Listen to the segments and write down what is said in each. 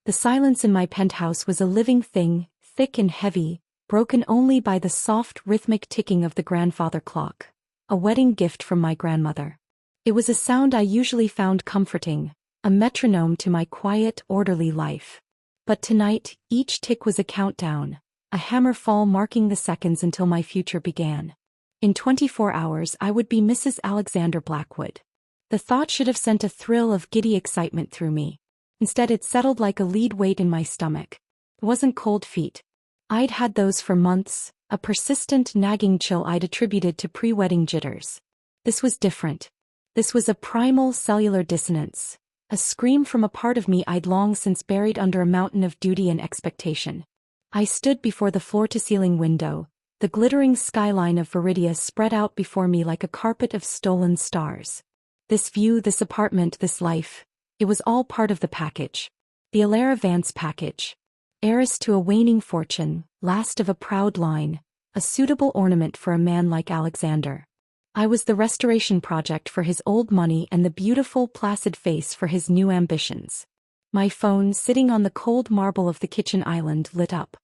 The silence in my penthouse was a living thing, thick and heavy, broken only by the soft rhythmic ticking of the grandfather clock, a wedding gift from my grandmother. It was a sound I usually found comforting, a metronome to my quiet, orderly life. But tonight, each tick was a countdown, a hammer fall marking the seconds until my future began. In 24 hours I would be Mrs. Alexander Blackwood. The thought should have sent a thrill of giddy excitement through me. Instead it settled like a lead weight in my stomach. It wasn't cold feet. I'd had those for months, a persistent nagging chill I'd attributed to pre-wedding jitters. This was different. This was a primal cellular dissonance, a scream from a part of me I'd long since buried under a mountain of duty and expectation. I stood before the floor-to-ceiling window, the glittering skyline of Viridia spread out before me like a carpet of stolen stars. This view, this apartment, this life, it was all part of the package. The Alara Vance package. Heiress to a waning fortune, last of a proud line, a suitable ornament for a man like Alexander. I was the restoration project for his old money and the beautiful, placid face for his new ambitions. My phone, sitting on the cold marble of the kitchen island, lit up.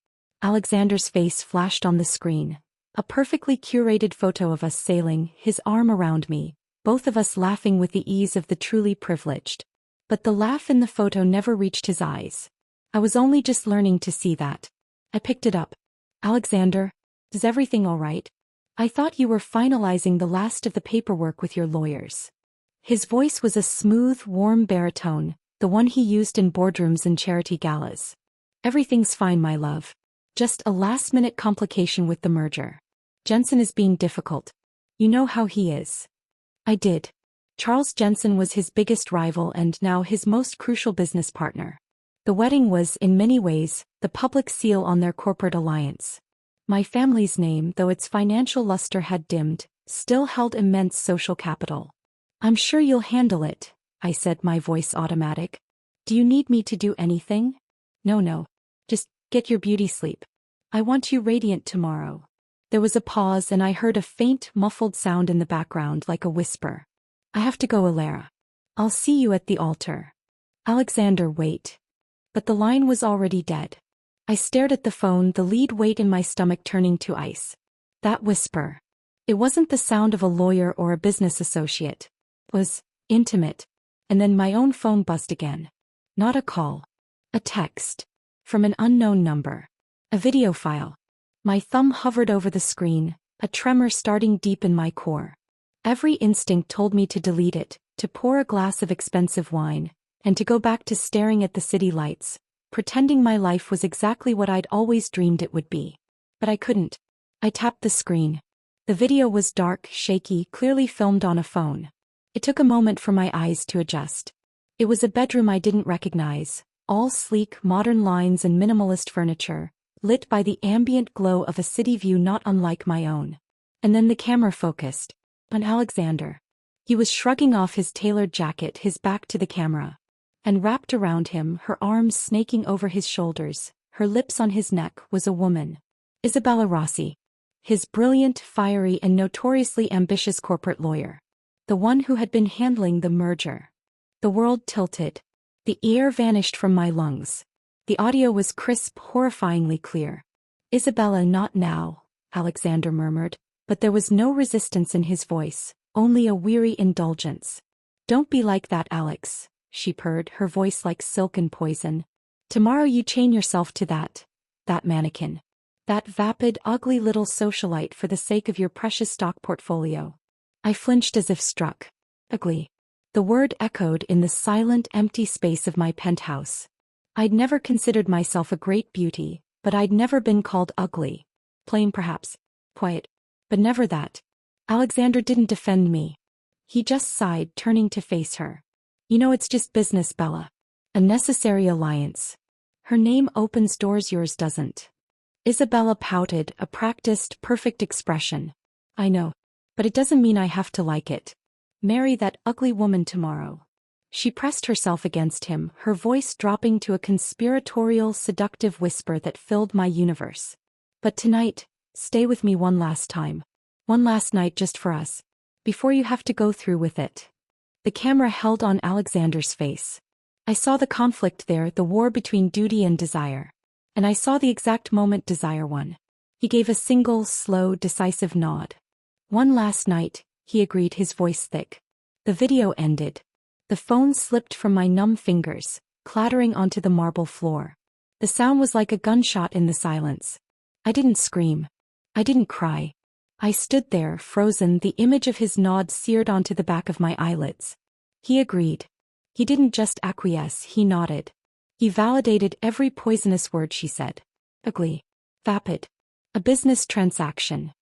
Alexander's face flashed on the screen. A perfectly curated photo of us sailing, his arm around me, both of us laughing with the ease of the truly privileged. But the laugh in the photo never reached his eyes. I was only just learning to see that. I picked it up. Alexander, is everything all right? I thought you were finalizing the last of the paperwork with your lawyers. His voice was a smooth, warm baritone, the one he used in boardrooms and charity galas. Everything's fine, my love. Just a last-minute complication with the merger. Jensen is being difficult. You know how he is. I did. Charles Jensen was his biggest rival and now his most crucial business partner. The wedding was, in many ways, the public seal on their corporate alliance. My family's name, though its financial luster had dimmed, still held immense social capital. I'm sure you'll handle it, I said, my voice automatic. Do you need me to do anything? No. Just get your beauty sleep. I want you radiant tomorrow. There was a pause and I heard a faint, muffled sound in the background like a whisper. I have to go, Alara. I'll see you at the altar. Alexander, wait. But the line was already dead. I stared at the phone, the lead weight in my stomach turning to ice. That whisper. It wasn't the sound of a lawyer or a business associate. It was intimate. And then my own phone buzzed again. Not a call. A text. From an unknown number. A video file. My thumb hovered over the screen, a tremor starting deep in my core. Every instinct told me to delete it, to pour a glass of expensive wine, and to go back to staring at the city lights, pretending my life was exactly what I'd always dreamed it would be. But I couldn't. I tapped the screen. The video was dark, shaky, clearly filmed on a phone. It took a moment for my eyes to adjust. It was a bedroom I didn't recognize, all sleek, modern lines and minimalist furniture, lit by the ambient glow of a city view not unlike my own. And then the camera focused on Alexander. He was shrugging off his tailored jacket, his back to the camera. And wrapped around him, her arms snaking over his shoulders, her lips on his neck, was a woman. Isabella Rossi. His brilliant, fiery and notoriously ambitious corporate lawyer. The one who had been handling the merger. The world tilted. The air vanished from my lungs. The audio was crisp, horrifyingly clear. Isabella, not now, Alexander murmured, but there was no resistance in his voice, only a weary indulgence. Don't be like that, Alex, she purred, her voice like silken poison. Tomorrow you chain yourself to that mannequin. That vapid, ugly little socialite for the sake of your precious stock portfolio. I flinched as if struck. Ugly. The word echoed in the silent, empty space of my penthouse. I'd never considered myself a great beauty, but I'd never been called ugly. Plain perhaps. Quiet. But never that. Alexander didn't defend me. He just sighed, turning to face her. You know, it's just business, Bella. A necessary alliance. Her name opens doors, yours doesn't. Isabella pouted, a practiced, perfect expression. I know. But it doesn't mean I have to like it. Marry that ugly woman tomorrow. She pressed herself against him, her voice dropping to a conspiratorial, seductive whisper that filled my universe. But tonight, stay with me one last time. One last night just for us. Before you have to go through with it. The camera held on Alexander's face. I saw the conflict there, the war between duty and desire. And I saw the exact moment Desire won. He gave a single, slow, decisive nod. One last night, he agreed, his voice thick. The video ended. The phone slipped from my numb fingers, clattering onto the marble floor. The sound was like a gunshot in the silence. I didn't scream. I didn't cry. I stood there, frozen, the image of his nod seared onto the back of my eyelids. He agreed. He didn't just acquiesce, he nodded. He validated every poisonous word she said. Ugly. Vapid. A business transaction.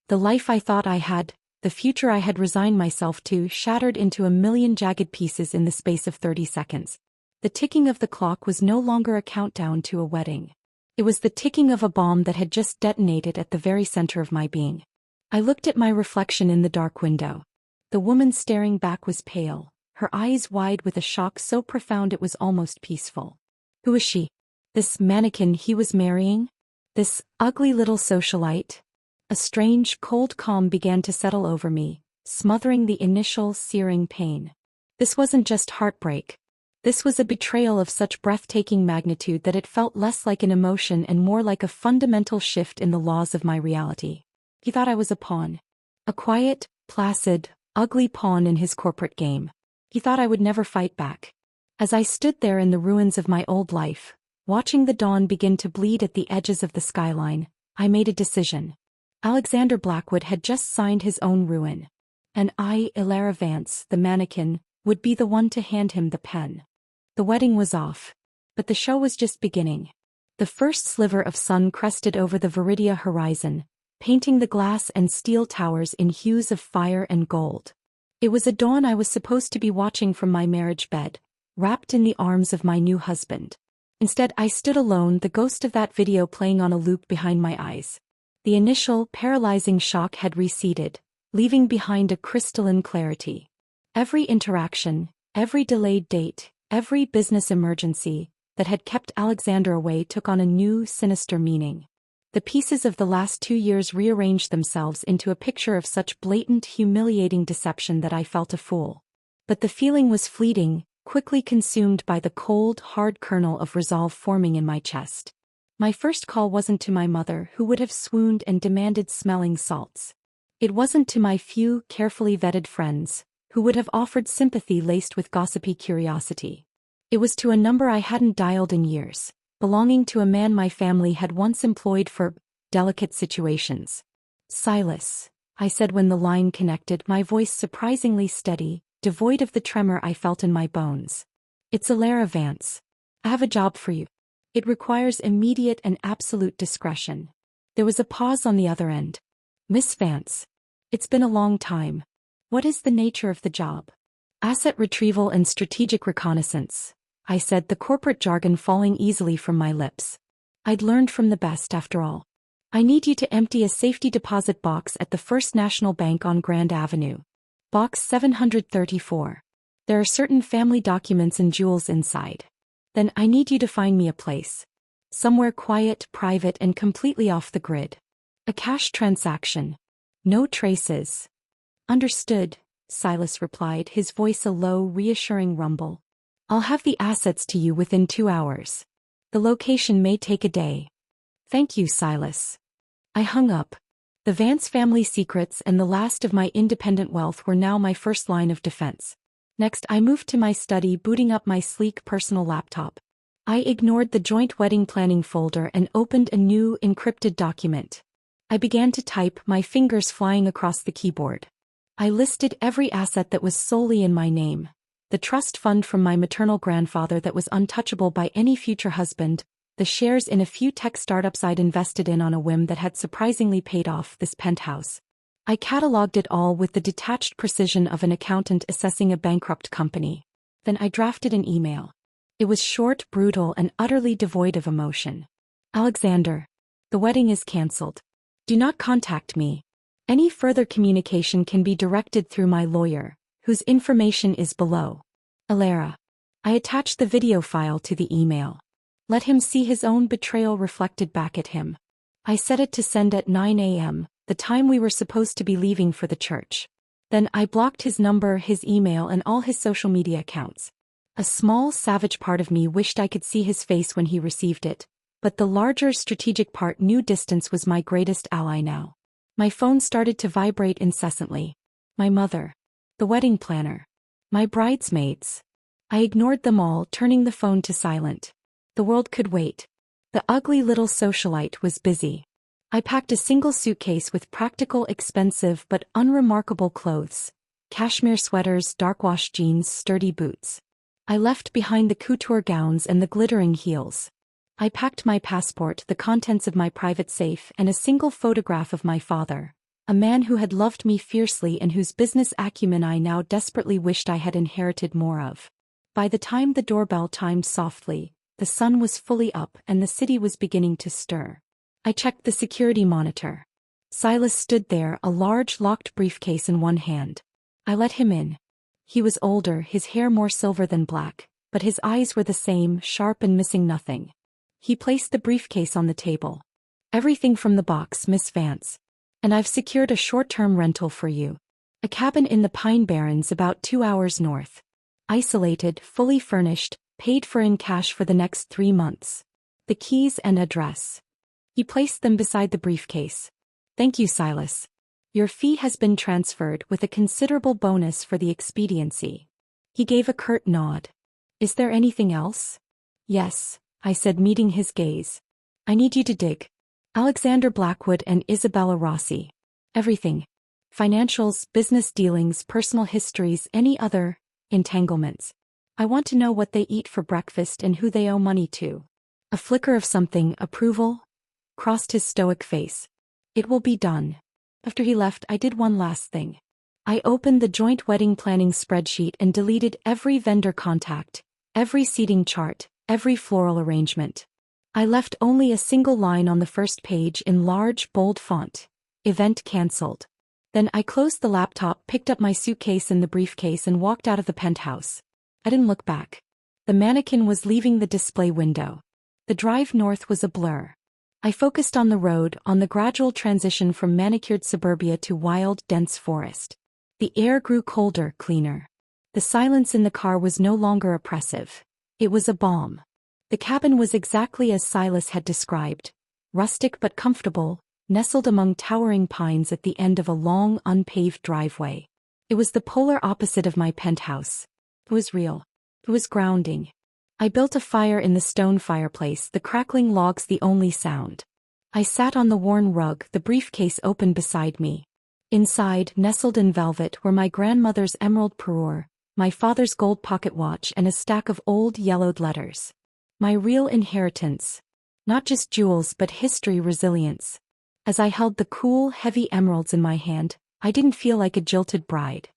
The life I thought I had, the future I had resigned myself to, shattered into a million jagged pieces in the space of 30 seconds. The ticking of the clock was no longer a countdown to a wedding. It was the ticking of a bomb that had just detonated at the very center of my being. I looked at my reflection in the dark window. The woman staring back was pale, her eyes wide with a shock so profound it was almost peaceful. Who was she? This mannequin he was marrying? This ugly little socialite? A strange, cold calm began to settle over me, smothering the initial, searing pain. This wasn't just heartbreak. This was a betrayal of such breathtaking magnitude that it felt less like an emotion and more like a fundamental shift in the laws of my reality. He thought I was a pawn. A quiet, placid, ugly pawn in his corporate game. He thought I would never fight back. As I stood there in the ruins of my old life, watching the dawn begin to bleed at the edges of the skyline, I made a decision. Alexander Blackwood had just signed his own ruin. And I, Ilara Vance, the mannequin, would be the one to hand him the pen. The wedding was off. But the show was just beginning. The first sliver of sun crested over the Viridia horizon, painting the glass and steel towers in hues of fire and gold. It was a dawn I was supposed to be watching from my marriage bed, wrapped in the arms of my new husband. Instead, I stood alone, the ghost of that video playing on a loop behind my eyes. The initial, paralyzing shock had receded, leaving behind a crystalline clarity. Every interaction, every delayed date, every business emergency that had kept Alexander away took on a new, sinister meaning. The pieces of the last 2 years rearranged themselves into a picture of such blatant, humiliating deception that I felt a fool. But the feeling was fleeting, quickly consumed by the cold, hard kernel of resolve forming in my chest. My first call wasn't to my mother, who would have swooned and demanded smelling salts. It wasn't to my few, carefully vetted friends, who would have offered sympathy laced with gossipy curiosity. It was to a number I hadn't dialed in years, belonging to a man my family had once employed for delicate situations. Silas, I said when the line connected, my voice surprisingly steady, devoid of the tremor I felt in my bones. It's Ilara Vance. I have a job for you. It requires immediate and absolute discretion. There was a pause on the other end. Miss Vance. It's been a long time. What is the nature of the job? Asset retrieval and strategic reconnaissance, I said, the corporate jargon falling easily from my lips. I'd learned from the best, after all. I need you to empty a safety deposit box at the First National Bank on Grand Avenue. Box 734. There are certain family documents and jewels inside. Then I need you to find me a place. Somewhere quiet, private, and completely off the grid. A cash transaction. No traces. Understood, Silas replied, his voice a low, reassuring rumble. I'll have the assets to you within 2 hours. The location may take a day. Thank you, Silas. I hung up. The Vance family secrets and the last of my independent wealth were now my first line of defense. Next, I moved to my study, booting up my sleek personal laptop. I ignored the joint wedding planning folder and opened a new, encrypted document. I began to type, my fingers flying across the keyboard. I listed every asset that was solely in my name. The trust fund from my maternal grandfather that was untouchable by any future husband, the shares in a few tech startups I'd invested in on a whim that had surprisingly paid off, this penthouse. I cataloged it all with the detached precision of an accountant assessing a bankrupt company. Then I drafted an email. It was short, brutal, and utterly devoid of emotion. Alexander, the wedding is cancelled. Do not contact me. Any further communication can be directed through my lawyer, whose information is below. Ilara. I attached the video file to the email. Let him see his own betrayal reflected back at him. I set it to send at 9 a.m., the time we were supposed to be leaving for the church. Then I blocked his number, his email, and all his social media accounts. A small, savage part of me wished I could see his face when he received it, but the larger strategic part knew distance was my greatest ally now. My phone started to vibrate incessantly. My mother. The wedding planner. My bridesmaids. I ignored them all, turning the phone to silent. The world could wait. The ugly little socialite was busy. I packed a single suitcase with practical, expensive but unremarkable clothes. Cashmere sweaters, dark-wash jeans, sturdy boots. I left behind the couture gowns and the glittering heels. I packed my passport, the contents of my private safe, and a single photograph of my father, a man who had loved me fiercely and whose business acumen I now desperately wished I had inherited more of. By the time the doorbell chimed softly, the sun was fully up and the city was beginning to stir. I checked the security monitor. Silas stood there, a large locked briefcase in one hand. I let him in. He was older, his hair more silver than black, but his eyes were the same, sharp and missing nothing. He placed the briefcase on the table. Everything from the box, Miss Vance. And I've secured a short-term rental for you. A cabin in the Pine Barrens about 2 hours north. Isolated, fully furnished, paid for in cash for the next 3 months. The keys and address. He placed them beside the briefcase. Thank you, Silas. Your fee has been transferred with a considerable bonus for the expediency. He gave a curt nod. Is there anything else? Yes, I said, meeting his gaze. I need you to dig. Alexander Blackwood and Isabella Rossi. Everything. Financials, business dealings, personal histories, any other entanglements. I want to know what they eat for breakfast and who they owe money to. A flicker of something, approval, crossed his stoic face. It will be done. After he left, I did one last thing. I opened the joint wedding planning spreadsheet and deleted every vendor contact, every seating chart, every floral arrangement. I left only a single line on the first page in large, bold font. Event cancelled. Then I closed the laptop, picked up my suitcase and the briefcase and walked out of the penthouse. I didn't look back. The mannequin was leaving the display window. The drive north was a blur. I focused on the road, on the gradual transition from manicured suburbia to wild, dense forest. The air grew colder, cleaner. The silence in the car was no longer oppressive. It was a balm. The cabin was exactly as Silas had described, rustic but comfortable, nestled among towering pines at the end of a long, unpaved driveway. It was the polar opposite of my penthouse. It was real. It was grounding. I built a fire in the stone fireplace, the crackling logs the only sound. I sat on the worn rug, the briefcase open beside me. Inside, nestled in velvet, were my grandmother's emerald parure, my father's gold pocket watch and a stack of old yellowed letters. My real inheritance. Not just jewels but history, resilience. As I held the cool, heavy emeralds in my hand, I didn't feel like a jilted bride.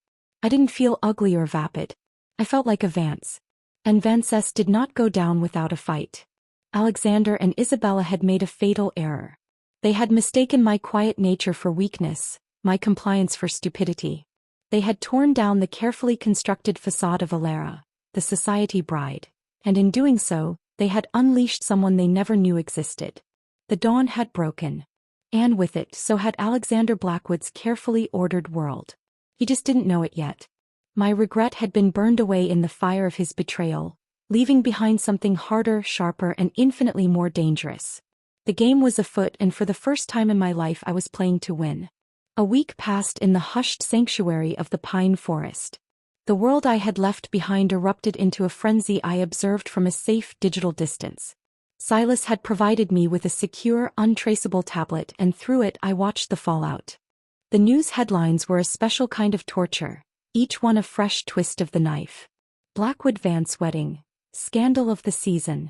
I didn't feel ugly or vapid. I felt like a Vance. And Vancess did not go down without a fight. Alexander and Isabella had made a fatal error. They had mistaken my quiet nature for weakness, my compliance for stupidity. They had torn down the carefully constructed facade of Alara, the society bride, and in doing so, they had unleashed someone they never knew existed. The dawn had broken. And with it, so had Alexander Blackwood's carefully ordered world. He just didn't know it yet. My regret had been burned away in the fire of his betrayal, leaving behind something harder, sharper, and infinitely more dangerous. The game was afoot, and for the first time in my life I was playing to win. A week passed in the hushed sanctuary of the pine forest. The world I had left behind erupted into a frenzy I observed from a safe digital distance. Silas had provided me with a secure, untraceable tablet, and through it I watched the fallout. The news headlines were a special kind of torture, each one a fresh twist of the knife. Blackwood Vance wedding, scandal of the season.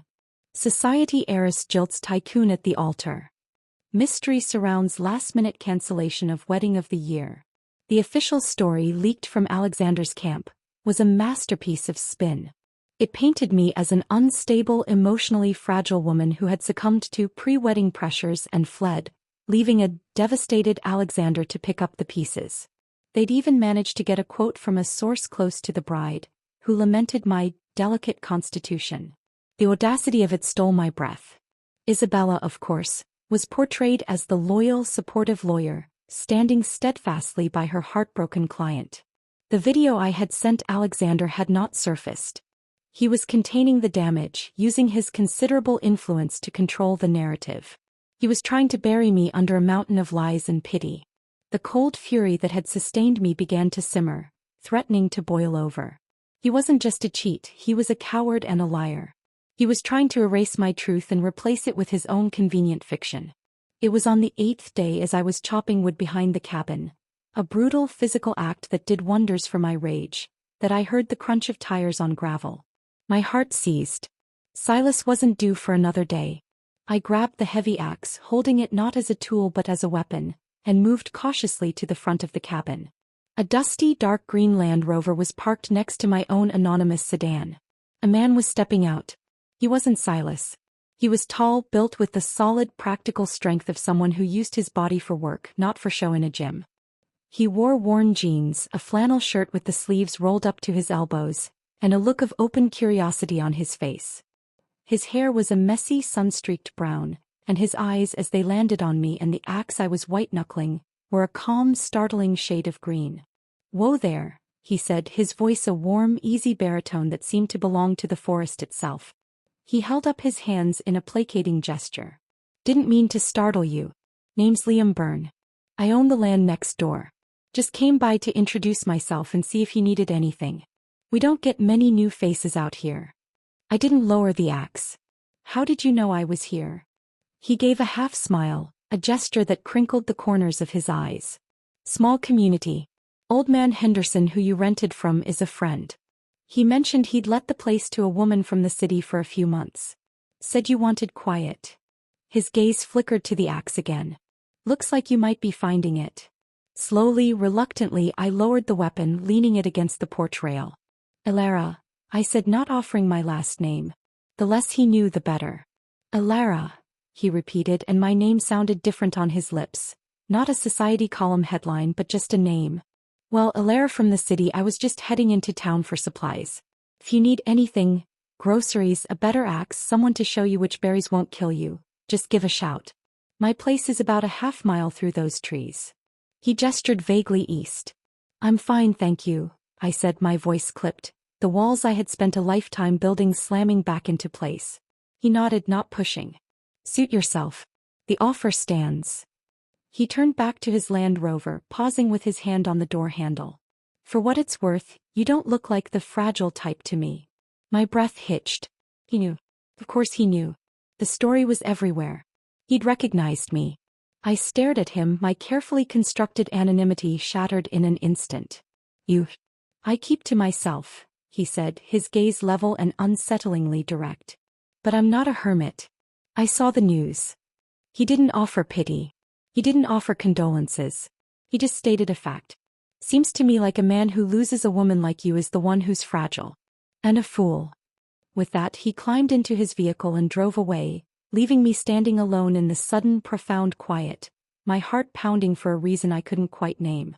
Society heiress jilts tycoon at the altar. Mystery surrounds last-minute cancellation of wedding of the year. The official story, leaked from Alexander's camp, was a masterpiece of spin. It painted me as an unstable, emotionally fragile woman who had succumbed to pre-wedding pressures and fled, leaving a devastated Alexander to pick up the pieces. They'd even managed to get a quote from a source close to the bride, who lamented my delicate constitution. The audacity of it stole my breath. Isabella, of course, was portrayed as the loyal, supportive lawyer, standing steadfastly by her heartbroken client. The video I had sent Alexander had not surfaced. He was containing the damage, using his considerable influence to control the narrative. He was trying to bury me under a mountain of lies and pity. The cold fury that had sustained me began to simmer, threatening to boil over. He wasn't just a cheat, he was a coward and a liar. He was trying to erase my truth and replace it with his own convenient fiction. It was on the 8th day as I was chopping wood behind the cabin, a brutal physical act that did wonders for my rage, that I heard the crunch of tires on gravel. My heart seized. Silas wasn't due for another day. I grabbed the heavy axe, holding it not as a tool but as a weapon, and moved cautiously to the front of the cabin. A dusty dark green Land Rover was parked next to my own anonymous sedan. A man was stepping out. He wasn't Silas. He was tall, built with the solid, practical strength of someone who used his body for work, not for show in a gym. He wore worn jeans, a flannel shirt with the sleeves rolled up to his elbows, and a look of open curiosity on his face. His hair was a messy, sun-streaked brown, and his eyes, as they landed on me and the axe I was white-knuckling, were a calm, startling shade of green. "Whoa there," he said, his voice a warm, easy baritone that seemed to belong to the forest itself. He held up his hands in a placating gesture. "Didn't mean to startle you. Name's Liam Byrne. I own the land next door. Just came by to introduce myself and see if you needed anything. We don't get many new faces out here." I didn't lower the axe. "How did you know I was here?" He gave a half-smile, a gesture that crinkled the corners of his eyes. "Small community. Old man Henderson, who you rented from, is a friend. He mentioned he'd let the place to a woman from the city for a few months. Said you wanted quiet." His gaze flickered to the axe again. "Looks like you might be finding it." Slowly, reluctantly, I lowered the weapon, leaning it against the porch rail. "Elara," I said, not offering my last name. The less he knew, the better. "Elara," he repeated, and my name sounded different on his lips. Not a society column headline, but just a name. "Well, Elara from the city. I was just heading into town for supplies. If you need anything, groceries, a better axe, someone to show you which berries won't kill you, just give a shout. My place is about a half-mile through those trees." He gestured vaguely east. "I'm fine, thank you," I said, my voice clipped, the walls I had spent a lifetime building slamming back into place. He nodded, not pushing. "Suit yourself. The offer stands." He turned back to his Land Rover, pausing with his hand on the door handle. "For what it's worth, you don't look like the fragile type to me." My breath hitched. He knew. Of course he knew. The story was everywhere. He'd recognized me. I stared at him, my carefully constructed anonymity shattered in an instant. "You." "I keep to myself," he said, his gaze level and unsettlingly direct. "But I'm not a hermit. I saw the news." He didn't offer pity. He didn't offer condolences. He just stated a fact. "Seems to me like a man who loses a woman like you is the one who's fragile. And a fool." With that, he climbed into his vehicle and drove away, leaving me standing alone in the sudden, profound quiet, my heart pounding for a reason I couldn't quite name.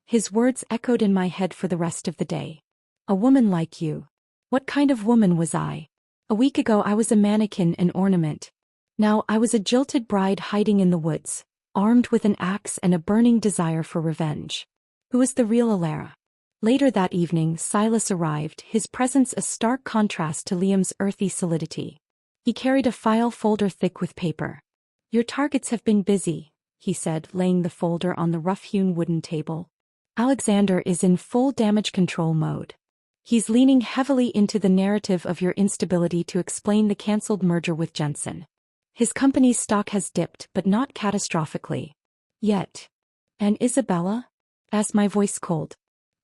His words echoed in my head for the rest of the day. "A woman like you." What kind of woman was I? A week ago I was a mannequin, an ornament. Now I was a jilted bride hiding in the woods, armed with an axe and a burning desire for revenge. Who was the real Elara? Later that evening, Silas arrived, his presence a stark contrast to Liam's earthy solidity. He carried a file folder thick with paper. "Your targets have been busy," he said, laying the folder on the rough-hewn wooden table. "Alexander is in full damage control mode. He's leaning heavily into the narrative of your instability to explain the cancelled merger with Jensen. His company's stock has dipped, but not catastrophically. Yet." "And Isabella?" asked my voice cold.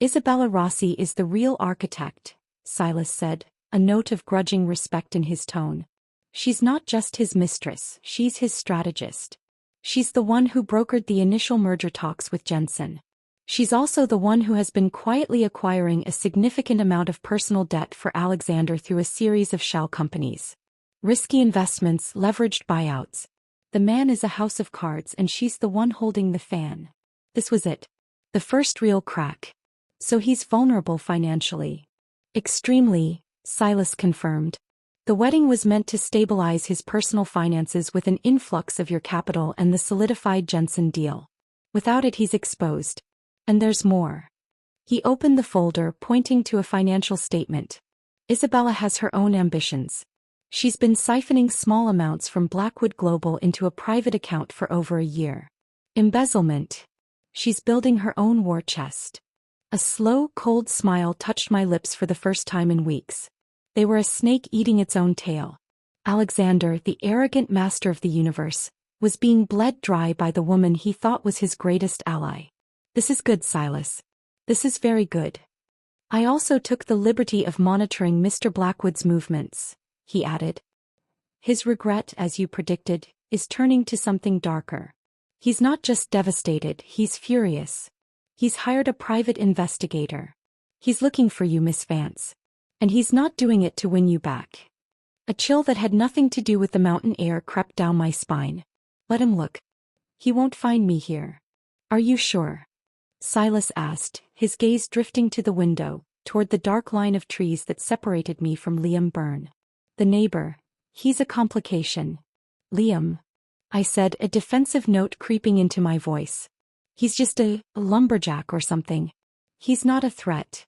"Isabella Rossi is the real architect," Silas said, a note of grudging respect in his tone. "She's not just his mistress, she's his strategist. She's the one who brokered the initial merger talks with Jensen. She's also the one who has been quietly acquiring a significant amount of personal debt for Alexander through a series of shell companies. Risky investments, leveraged buyouts. The man is a house of cards and she's the one holding the fan." This was it. The first real crack. "So he's vulnerable financially." "Extremely," Silas confirmed. "The wedding was meant to stabilize his personal finances with an influx of your capital and the solidified Jensen deal. Without it, he's exposed. And there's more." He opened the folder, pointing to a financial statement. Isabella has her own ambitions. She's been siphoning small amounts from Blackwood Global into a private account for over a year. Embezzlement. She's building her own war chest. A slow, cold smile touched my lips for the first time in weeks. They were a snake eating its own tail. Alexander, the arrogant master of the universe, was being bled dry by the woman he thought was his greatest ally. This is good, Silas. This is very good. I also took the liberty of monitoring Mr. Blackwood's movements, he added. His regret, as you predicted, is turning to something darker. He's not just devastated, he's furious. He's hired a private investigator. He's looking for you, Miss Vance. And he's not doing it to win you back. A chill that had nothing to do with the mountain air crept down my spine. Let him look. He won't find me here. Are you sure? Silas asked, his gaze drifting to the window, toward the dark line of trees that separated me from Liam Byrne. The neighbor. He's a complication. Liam, I said, a defensive note creeping into my voice. He's just a lumberjack or something. He's not a threat.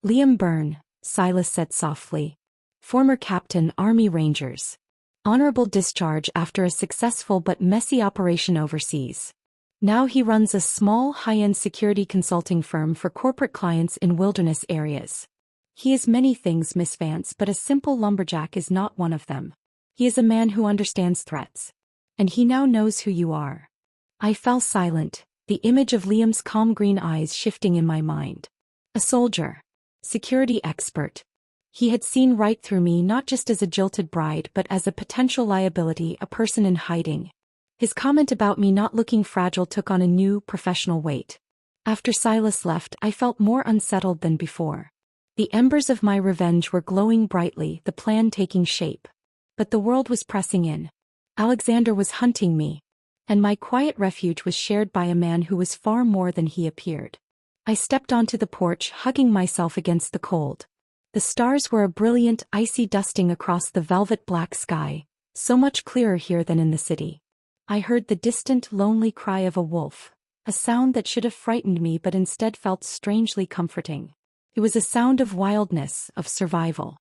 Liam Byrne, Silas said softly. Former captain, Army Rangers. Honorable discharge after a successful but messy operation overseas. Now he runs a small, high-end security consulting firm for corporate clients in wilderness areas. He is many things, Miss Vance, but a simple lumberjack is not one of them. He is a man who understands threats. And he now knows who you are. I fell silent, the image of Liam's calm green eyes shifting in my mind. A soldier. Security expert. He had seen right through me not just as a jilted bride but as a potential liability, a person in hiding. His comment about me not looking fragile took on a new, professional weight. After Silas left, I felt more unsettled than before. The embers of my revenge were glowing brightly, the plan taking shape. But the world was pressing in. Alexander was hunting me. And my quiet refuge was shared by a man who was far more than he appeared. I stepped onto the porch, hugging myself against the cold. The stars were a brilliant, icy dusting across the velvet black sky, so much clearer here than in the city. I heard the distant, lonely cry of a wolf, a sound that should have frightened me but instead felt strangely comforting. It was a sound of wildness, of survival.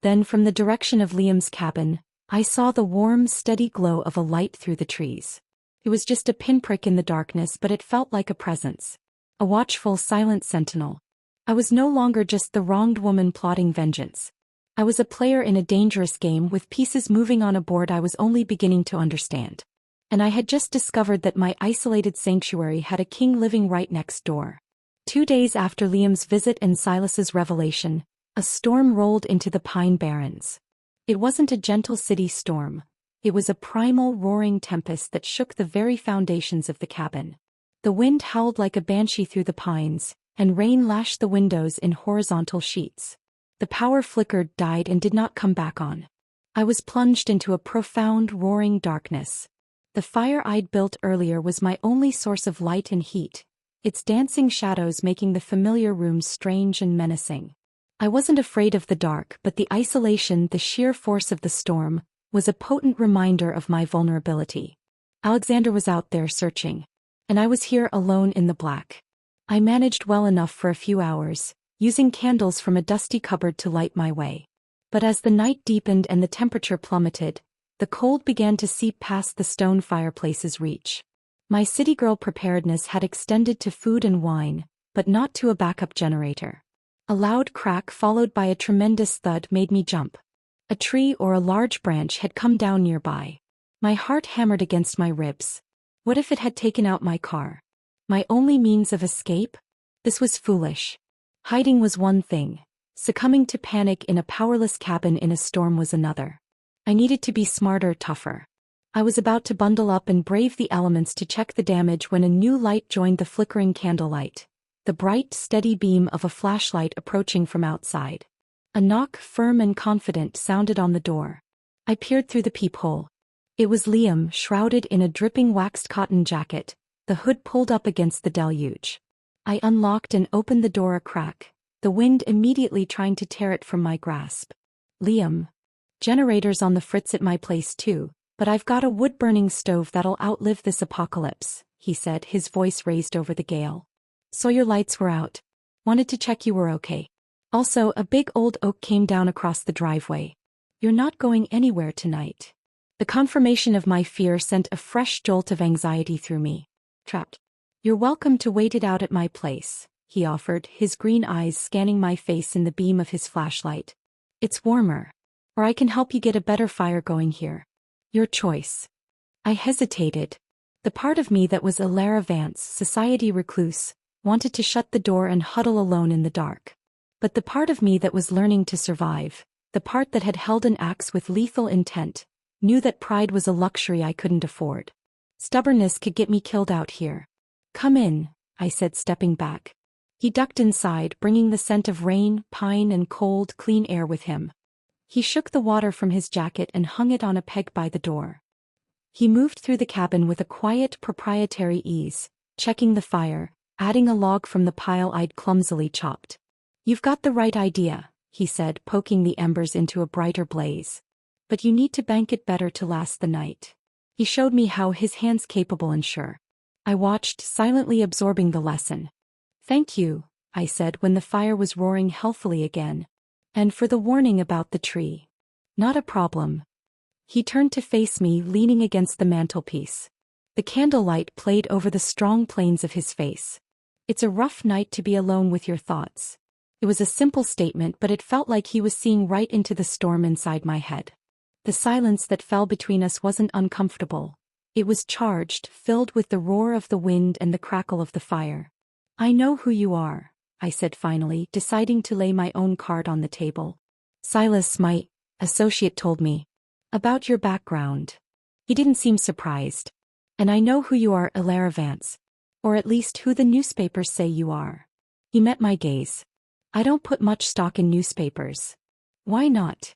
Then from the direction of Liam's cabin, I saw the warm, steady glow of a light through the trees. It was just a pinprick in the darkness, but it felt like a presence. A watchful, silent sentinel. I was no longer just the wronged woman plotting vengeance. I was a player in a dangerous game with pieces moving on a board I was only beginning to understand. And I had just discovered that my isolated sanctuary had a king living right next door. 2 days after Liam's visit and Silas's revelation, a storm rolled into the Pine Barrens. It wasn't a gentle city storm. It was a primal, roaring tempest that shook the very foundations of the cabin. The wind howled like a banshee through the pines, and rain lashed the windows in horizontal sheets. The power flickered, died, and did not come back on. I was plunged into a profound, roaring darkness. The fire I'd built earlier was my only source of light and heat, its dancing shadows making the familiar rooms strange and menacing. I wasn't afraid of the dark, but the isolation, the sheer force of the storm, was a potent reminder of my vulnerability. Alexander was out there searching. And I was here alone in the black. I managed well enough for a few hours, using candles from a dusty cupboard to light my way. But as the night deepened and the temperature plummeted, the cold began to seep past the stone fireplace's reach. My city girl preparedness had extended to food and wine, but not to a backup generator. A loud crack followed by a tremendous thud made me jump. A tree or a large branch had come down nearby. My heart hammered against my ribs. What if it had taken out my car? My only means of escape? This was foolish. Hiding was one thing. Succumbing to panic in a powerless cabin in a storm was another. I needed to be smarter, tougher. I was about to bundle up and brave the elements to check the damage when a new light joined the flickering candlelight. The bright, steady beam of a flashlight approaching from outside. A knock, firm and confident, sounded on the door. I peered through the peephole. It was Liam, shrouded in a dripping waxed cotton jacket, the hood pulled up against the deluge. I unlocked and opened the door a crack, the wind immediately trying to tear it from my grasp. Liam. Generators on the fritz at my place too, but I've got a wood-burning stove that'll outlive this apocalypse, he said, his voice raised over the gale. So your lights were out. Wanted to check you were okay. Also, a big old oak came down across the driveway. You're not going anywhere tonight. The confirmation of my fear sent a fresh jolt of anxiety through me. Trapped. You're welcome to wait it out at my place, he offered, his green eyes scanning my face in the beam of his flashlight. It's warmer. Or I can help you get a better fire going here. Your choice. I hesitated. The part of me that was Alara Vance, society recluse, wanted to shut the door and huddle alone in the dark. But the part of me that was learning to survive, the part that had held an axe with lethal intent, knew that pride was a luxury I couldn't afford. Stubbornness could get me killed out here. Come in, I said, stepping back. He ducked inside, bringing the scent of rain, pine, and cold, clean air with him. He shook the water from his jacket and hung it on a peg by the door. He moved through the cabin with a quiet, proprietary ease, checking the fire, adding a log from the pile I'd clumsily chopped. You've got the right idea, he said, poking the embers into a brighter blaze. But you need to bank it better to last the night. He showed me how, his hands capable and sure. I watched, silently absorbing the lesson. Thank you, I said when the fire was roaring healthily again. And for the warning about the tree. Not a problem. He turned to face me, leaning against the mantelpiece. The candlelight played over the strong planes of his face. It's a rough night to be alone with your thoughts. It was a simple statement, but it felt like he was seeing right into the storm inside my head. The silence that fell between us wasn't uncomfortable. It was charged, filled with the roar of the wind and the crackle of the fire. I know who you are, I said finally, deciding to lay my own card on the table. Silas, my associate, told me about your background. He didn't seem surprised. And I know who you are, Alara Vance. Or at least who the newspapers say you are. He met my gaze. I don't put much stock in newspapers. Why not?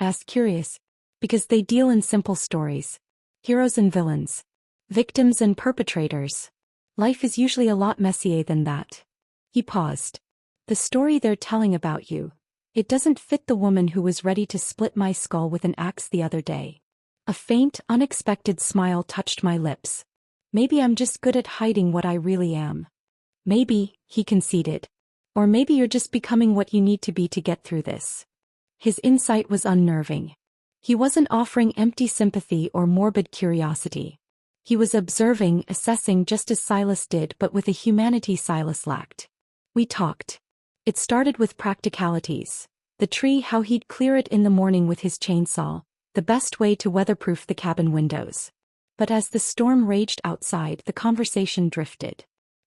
Asked, curious. Because they deal in simple stories. Heroes and villains. Victims and perpetrators. Life is usually a lot messier than that. He paused. The story they're telling about you. It doesn't fit the woman who was ready to split my skull with an axe the other day. A faint, unexpected smile touched my lips. Maybe I'm just good at hiding what I really am. Maybe, he conceded. Or maybe you're just becoming what you need to be to get through this. His insight was unnerving. He wasn't offering empty sympathy or morbid curiosity. He was observing, assessing just as Silas did, but with a humanity Silas lacked. We talked. It started with practicalities. The tree, how he'd clear it in the morning with his chainsaw, the best way to weatherproof the cabin windows. But as the storm raged outside, the conversation drifted.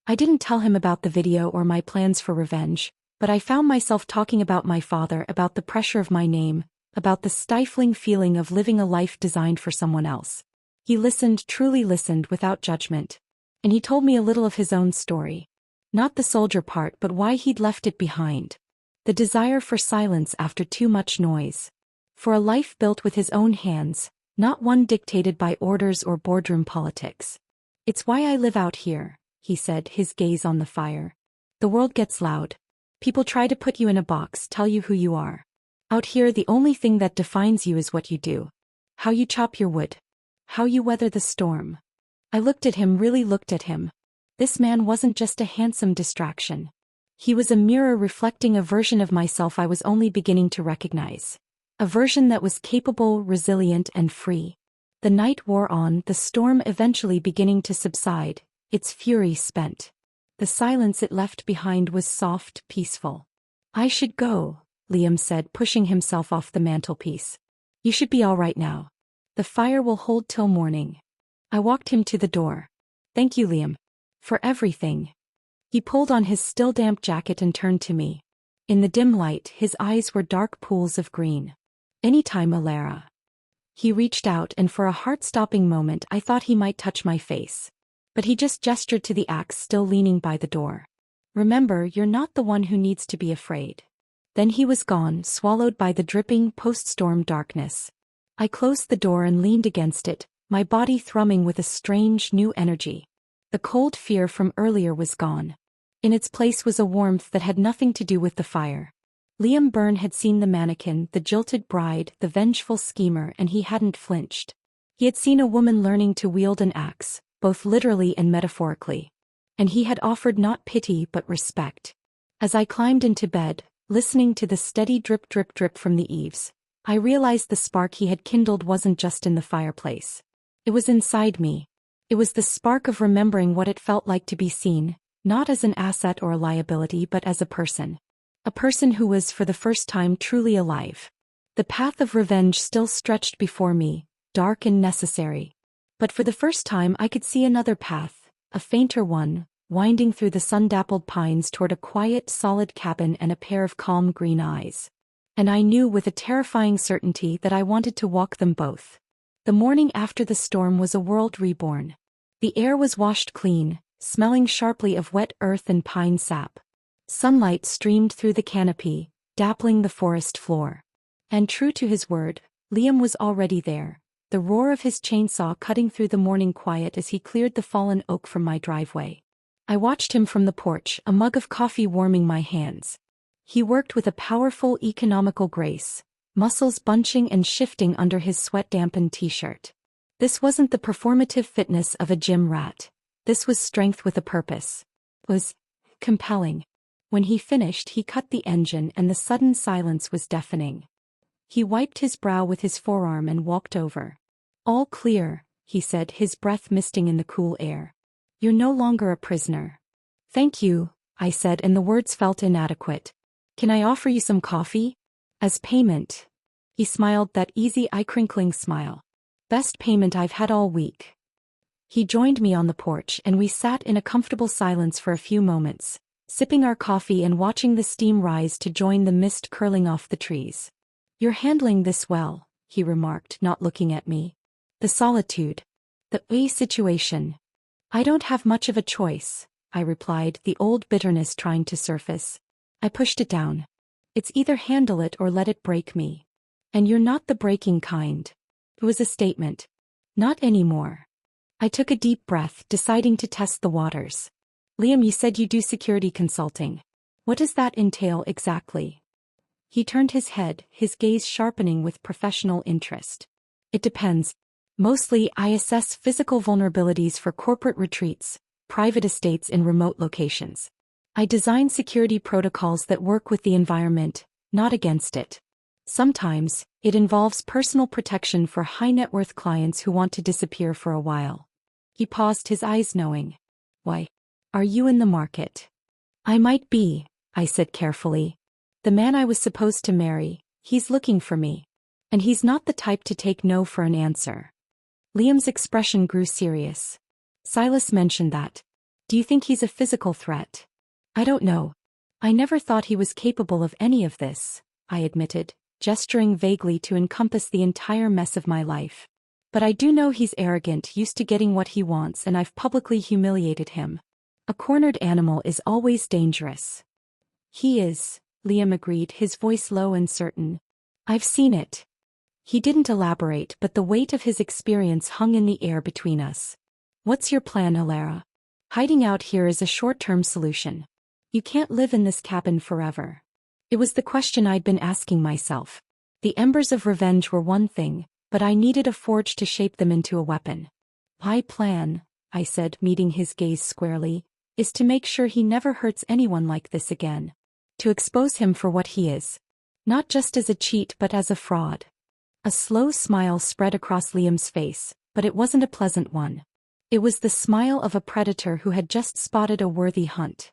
I didn't tell him about the video or my plans for revenge, but I found myself talking about my father, about the pressure of my name, about the stifling feeling of living a life designed for someone else. He listened, truly listened, without judgment. And he told me a little of his own story. Not the soldier part, but why he'd left it behind. The desire for silence after too much noise. For a life built with his own hands, not one dictated by orders or boardroom politics. It's why I live out here, he said, his gaze on the fire. The world gets loud. People try to put you in a box, tell you who you are. Out here, the only thing that defines you is what you do. How you chop your wood. How you weather the storm. I looked at him, really looked at him. This man wasn't just a handsome distraction. He was a mirror reflecting a version of myself I was only beginning to recognize. A version that was capable, resilient, and free. The night wore on, the storm eventually beginning to subside, its fury spent. The silence it left behind was soft, peaceful. I should go, Liam said, pushing himself off the mantelpiece. You should be all right now. The fire will hold till morning. I walked him to the door. Thank you, Liam. For everything. He pulled on his still damp jacket and turned to me. In the dim light, his eyes were dark pools of green. Anytime, Alara. He reached out, and for a heart-stopping moment I thought he might touch my face. But he just gestured to the axe still leaning by the door. Remember, you're not the one who needs to be afraid. Then he was gone, swallowed by the dripping post-storm darkness. I closed the door and leaned against it, my body thrumming with a strange new energy. The cold fear from earlier was gone. In its place was a warmth that had nothing to do with the fire. Liam Byrne had seen the mannequin, the jilted bride, the vengeful schemer, and he hadn't flinched. He had seen a woman learning to wield an axe, both literally and metaphorically. And he had offered not pity but respect. As I climbed into bed, listening to the steady drip drip drip from the eaves. I realized the spark he had kindled wasn't just in the fireplace. It was inside me. It was the spark of remembering what it felt like to be seen, not as an asset or a liability but as a person. A person who was for the first time truly alive. The path of revenge still stretched before me, dark and necessary. But for the first time I could see another path, a fainter one, winding through the sun-dappled pines toward a quiet, solid cabin and a pair of calm green eyes. And I knew with a terrifying certainty that I wanted to walk them both. The morning after the storm was a world reborn. The air was washed clean, smelling sharply of wet earth and pine sap. Sunlight streamed through the canopy, dappling the forest floor. And true to his word, Liam was already there, the roar of his chainsaw cutting through the morning quiet as he cleared the fallen oak from my driveway. I watched him from the porch, a mug of coffee warming my hands. He worked with a powerful, economical grace, muscles bunching and shifting under his sweat-dampened t-shirt. This wasn't the performative fitness of a gym rat. This was strength with a purpose. It was compelling. When he finished, he cut the engine and the sudden silence was deafening. He wiped his brow with his forearm and walked over. "All clear," he said, his breath misting in the cool air. "You're no longer a prisoner." "Thank you," I said, and the words felt inadequate. "Can I offer you some coffee?" "As payment." He smiled, that easy eye-crinkling smile. "Best payment I've had all week." He joined me on the porch and we sat in a comfortable silence for a few moments, sipping our coffee and watching the steam rise to join the mist curling off the trees. "You're handling this well," he remarked, not looking at me. "The solitude. The situation." "I don't have much of a choice," I replied, the old bitterness trying to surface. I pushed it down. "It's either handle it or let it break me. And you're not the breaking kind." It was a statement. "Not anymore." I took a deep breath, deciding to test the waters. "Liam, you said you do security consulting. What does that entail exactly?" He turned his head, his gaze sharpening with professional interest. "It depends. Mostly, I assess physical vulnerabilities for corporate retreats, private estates in remote locations. I design security protocols that work with the environment, not against it. Sometimes, it involves personal protection for high-net-worth clients who want to disappear for a while." He paused, his eyes knowing. "Why? Are you in the market?" "I might be," I said carefully. "The man I was supposed to marry, he's looking for me. And he's not the type to take no for an answer." Liam's expression grew serious. "Silas mentioned that. Do you think he's a physical threat?" "I don't know. I never thought he was capable of any of this," I admitted, gesturing vaguely to encompass the entire mess of my life. "But I do know he's arrogant, used to getting what he wants, and I've publicly humiliated him. A cornered animal is always dangerous." "He is," Liam agreed, his voice low and certain. "I've seen it." He didn't elaborate, but the weight of his experience hung in the air between us. "What's your plan, Alara?" "Hiding out here is a short-term solution. You can't live in this cabin forever." It was the question I'd been asking myself. The embers of revenge were one thing, but I needed a forge to shape them into a weapon. "My plan," I said, meeting his gaze squarely, "is to make sure he never hurts anyone like this again. To expose him for what he is. Not just as a cheat but as a fraud." A slow smile spread across Liam's face, but it wasn't a pleasant one. It was the smile of a predator who had just spotted a worthy hunt.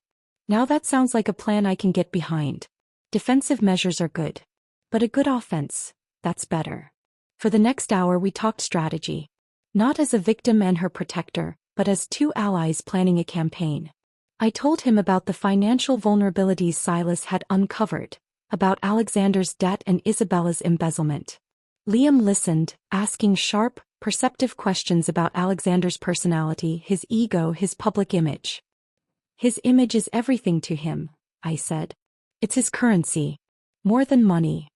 "Now that sounds like a plan I can get behind. Defensive measures are good. But a good offense, that's better." For the next hour we talked strategy. Not as a victim and her protector, but as two allies planning a campaign. I told him about the financial vulnerabilities Silas had uncovered, about Alexander's debt and Isabella's embezzlement. Liam listened, asking sharp, perceptive questions about Alexander's personality, his ego, his public image. "His image is everything to him," I said. "It's his currency. More than money."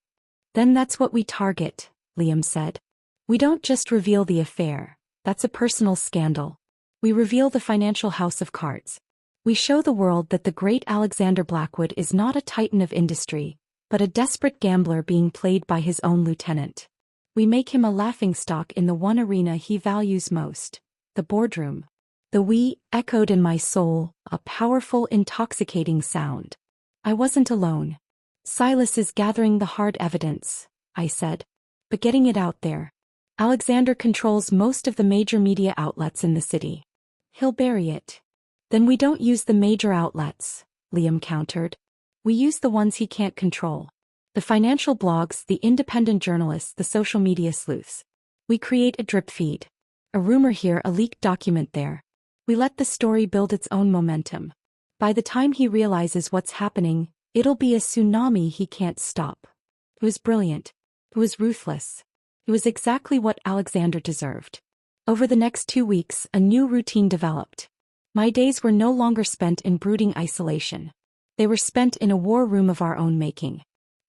"Then that's what we target," Liam said. "We don't just reveal the affair. That's a personal scandal. We reveal the financial house of cards. We show the world that the great Alexander Blackwood is not a titan of industry, but a desperate gambler being played by his own lieutenant. We make him a laughingstock in the one arena he values most, the boardroom." The "we" echoed in my soul, a powerful, intoxicating sound. I wasn't alone. Silas is gathering the hard evidence, I said. But getting it out there. Alexander controls most of the major media outlets in the city. He'll bury it. Then we don't use the major outlets, Liam countered. We use the ones he can't control. The financial blogs, the independent journalists, the social media sleuths. We create a drip feed. A rumor here, a leaked document there. We let the story build its own momentum. By the time he realizes what's happening, it'll be a tsunami he can't stop. It was brilliant. It was ruthless. It was exactly what Alexander deserved. Over the next 2 weeks, a new routine developed. My days were no longer spent in brooding isolation. They were spent in a war room of our own making.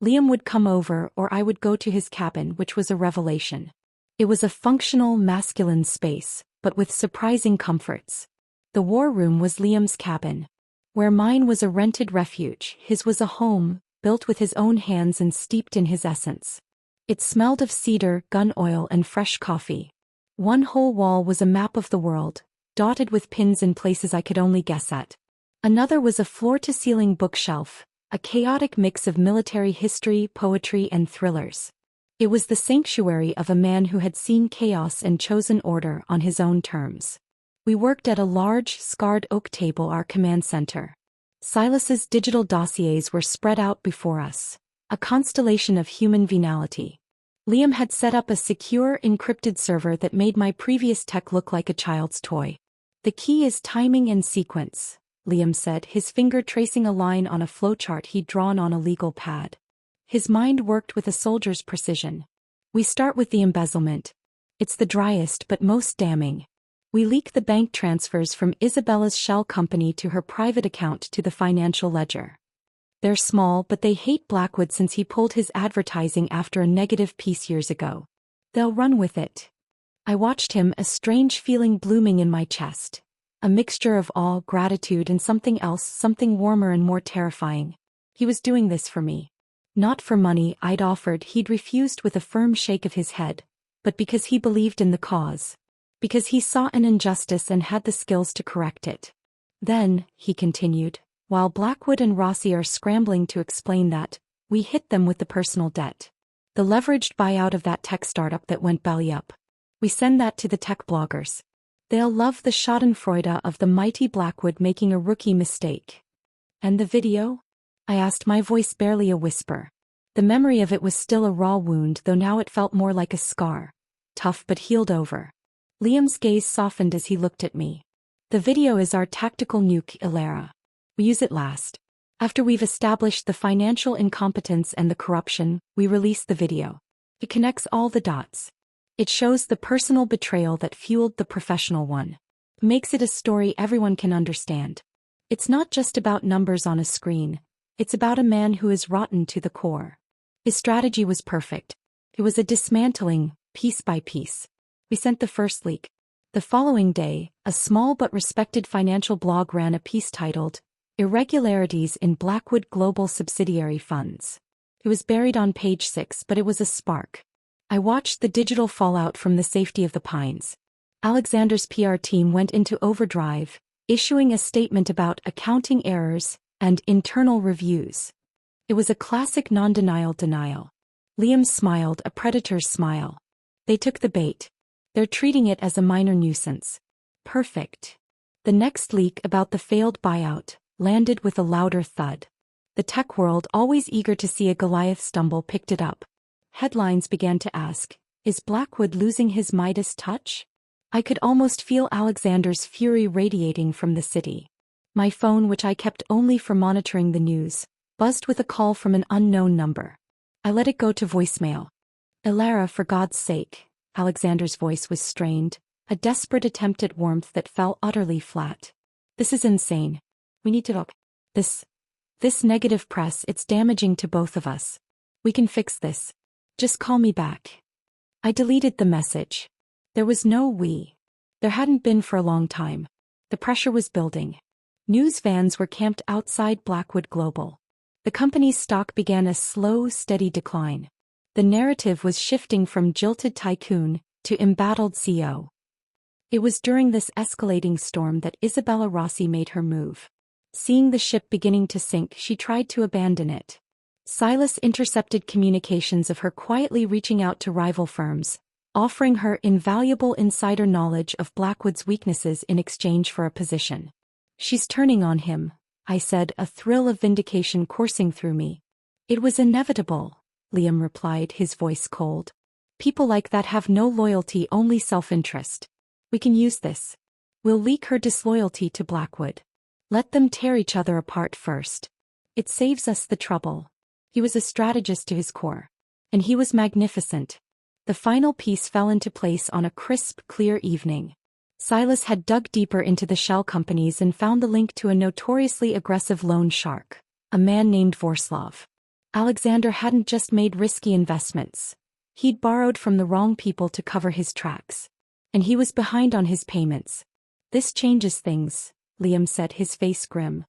Liam would come over or I would go to his cabin, which was a revelation. It was a functional, masculine space, but with surprising comforts. The war room was Liam's cabin. Where mine was a rented refuge, his was a home, built with his own hands and steeped in his essence. It smelled of cedar, gun oil, and fresh coffee. One whole wall was a map of the world, dotted with pins in places I could only guess at. Another was a floor-to-ceiling bookshelf, a chaotic mix of military history, poetry, and thrillers. It was the sanctuary of a man who had seen chaos and chosen order on his own terms. We worked at a large, scarred oak table, our command center. Silas's digital dossiers were spread out before us, a constellation of human venality. Liam had set up a secure, encrypted server that made my previous tech look like a child's toy. The key is timing and sequence, Liam said, his finger tracing a line on a flowchart he'd drawn on a legal pad. His mind worked with a soldier's precision. We start with the embezzlement. It's the driest but most damning. We leak the bank transfers from Isabella's shell company to her private account to the financial ledger. They're small, but they hate Blackwood since he pulled his advertising after a negative piece years ago. They'll run with it. I watched him, a strange feeling blooming in my chest. A mixture of awe, gratitude, and something else, something warmer and more terrifying. He was doing this for me. Not for money I'd offered, he'd refused with a firm shake of his head, but because he believed in the cause. Because he saw an injustice and had the skills to correct it. Then, he continued, while Blackwood and Rossi are scrambling to explain that, we hit them with the personal debt. The leveraged buyout of that tech startup that went belly up. We send that to the tech bloggers. They'll love the schadenfreude of the mighty Blackwood making a rookie mistake. And the video? I asked, my voice barely a whisper. The memory of it was still a raw wound, though now it felt more like a scar. Tough but healed over. Liam's gaze softened as he looked at me. The video is our tactical nuke, Ilara. We use it last. After we've established the financial incompetence and the corruption, we release the video. It connects all the dots. It shows the personal betrayal that fueled the professional one. Makes it a story everyone can understand. It's not just about numbers on a screen. It's about a man who is rotten to the core. His strategy was perfect. It was a dismantling, piece by piece. We sent the first leak. The following day, a small but respected financial blog ran a piece titled, Irregularities in Blackwood Global Subsidiary Funds. It was buried on page 6, but it was a spark. I watched the digital fallout from the safety of the Pines. Alexander's PR team went into overdrive, issuing a statement about accounting errors and internal reviews. It was a classic non-denial denial. Liam smiled, a predator's smile. They took the bait. They're treating it as a minor nuisance. Perfect. The next leak about the failed buyout landed with a louder thud. The tech world, always eager to see a Goliath stumble, picked it up. Headlines began to ask, is Blackwood losing his Midas touch? I could almost feel Alexander's fury radiating from the city. My phone, which I kept only for monitoring the news, buzzed with a call from an unknown number. I let it go to voicemail. Ilara, for God's sake. Alexander's voice was strained, a desperate attempt at warmth that fell utterly flat. This is insane. We need to look. This negative press, it's damaging to both of us. We can fix this. Just call me back. I deleted the message. There was no we. There hadn't been for a long time. The pressure was building. News vans were camped outside Blackwood Global. The company's stock began a slow, steady decline. The narrative was shifting from jilted tycoon to embattled CEO. It was during this escalating storm that Isabella Rossi made her move. Seeing the ship beginning to sink, she tried to abandon it. Silas intercepted communications of her quietly reaching out to rival firms, offering her invaluable insider knowledge of Blackwood's weaknesses in exchange for a position. "She's turning on him," I said, a thrill of vindication coursing through me. "It was inevitable," Liam replied, his voice cold. "People like that have no loyalty, only self-interest. We can use this. We'll leak her disloyalty to Blackwood. Let them tear each other apart first. It saves us the trouble." He was a strategist to his core. And he was magnificent. The final piece fell into place on a crisp, clear evening. Silas had dug deeper into the shell companies and found the link to a notoriously aggressive loan shark, a man named Vorslav. Alexander hadn't just made risky investments. He'd borrowed from the wrong people to cover his tracks. And he was behind on his payments. "This changes things," Liam said, his face grim.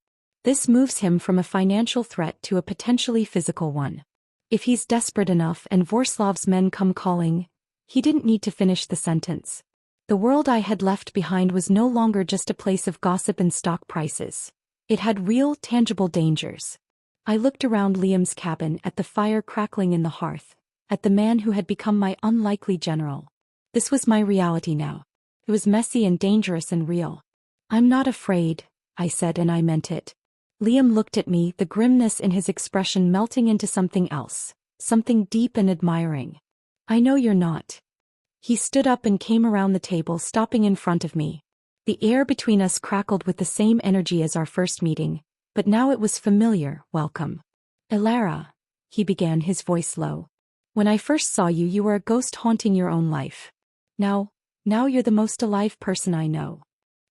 "This moves him from a financial threat to a potentially physical one. If he's desperate enough and Vorslav's men come calling..." He didn't need to finish the sentence. The world I had left behind was no longer just a place of gossip and stock prices. It had real, tangible dangers. I looked around Liam's cabin, at the fire crackling in the hearth, at the man who had become my unlikely general. This was my reality now. It was messy and dangerous and real. "I'm not afraid," I said, and I meant it. Liam looked at me, the grimness in his expression melting into something else, something deep and admiring. "I know you're not." He stood up and came around the table, stopping in front of me. The air between us crackled with the same energy as our first meeting, but now it was familiar, welcome. "Elara," he began, his voice low. "When I first saw you, you were a ghost haunting your own life. Now you're the most alive person I know."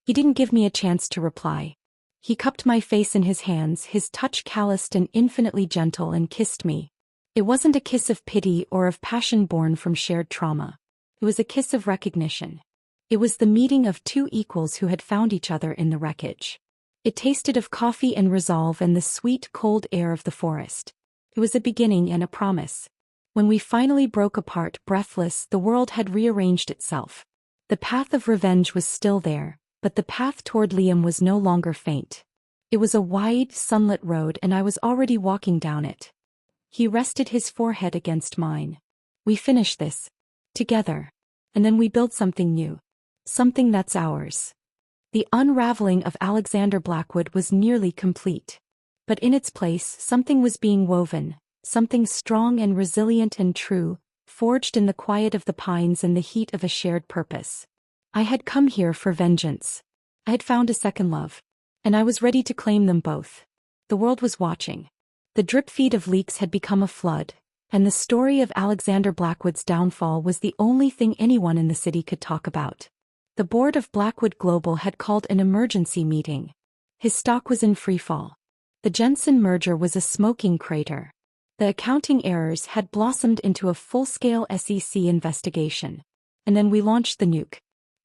He didn't give me a chance to reply. He cupped my face in his hands, his touch calloused and infinitely gentle, and kissed me. It wasn't a kiss of pity or of passion born from shared trauma. It was a kiss of recognition. It was the meeting of two equals who had found each other in the wreckage. It tasted of coffee and resolve and the sweet, cold air of the forest. It was a beginning and a promise. When we finally broke apart, breathless, the world had rearranged itself. The path of revenge was still there, but the path toward Liam was no longer faint. It was a wide, sunlit road, and I was already walking down it. He rested his forehead against mine. "We finish this. Together. And then we build something new. Something that's ours." The unraveling of Alexander Blackwood was nearly complete. But in its place, something was being woven, something strong and resilient and true, forged in the quiet of the pines and the heat of a shared purpose. I had come here for vengeance. I had found a second love. And I was ready to claim them both. The world was watching. The drip feed of leaks had become a flood, and the story of Alexander Blackwood's downfall was the only thing anyone in the city could talk about. The board of Blackwood Global had called an emergency meeting. His stock was in freefall. The Jensen merger was a smoking crater. The accounting errors had blossomed into a full-scale SEC investigation. And then we launched the nuke.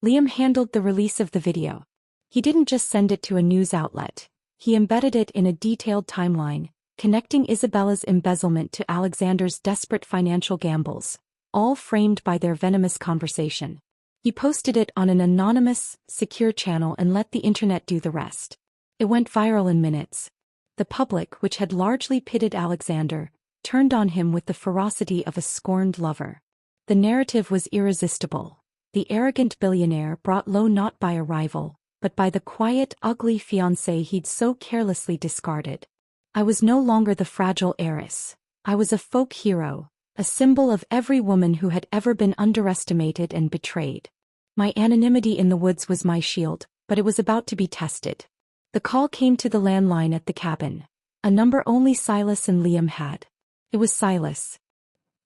Liam handled the release of the video. He didn't just send it to a news outlet. He embedded it in a detailed timeline, connecting Isabella's embezzlement to Alexander's desperate financial gambles, all framed by their venomous conversation. He posted it on an anonymous, secure channel and let the internet do the rest. It went viral in minutes. The public, which had largely pitted Alexander, turned on him with the ferocity of a scorned lover. The narrative was irresistible. The arrogant billionaire brought low not by a rival, but by the quiet, ugly fiancée he'd so carelessly discarded. I was no longer the fragile heiress. I was a folk hero, a symbol of every woman who had ever been underestimated and betrayed. My anonymity in the woods was my shield, but it was about to be tested. The call came to the landline at the cabin, a number only Silas and Liam had. It was Silas.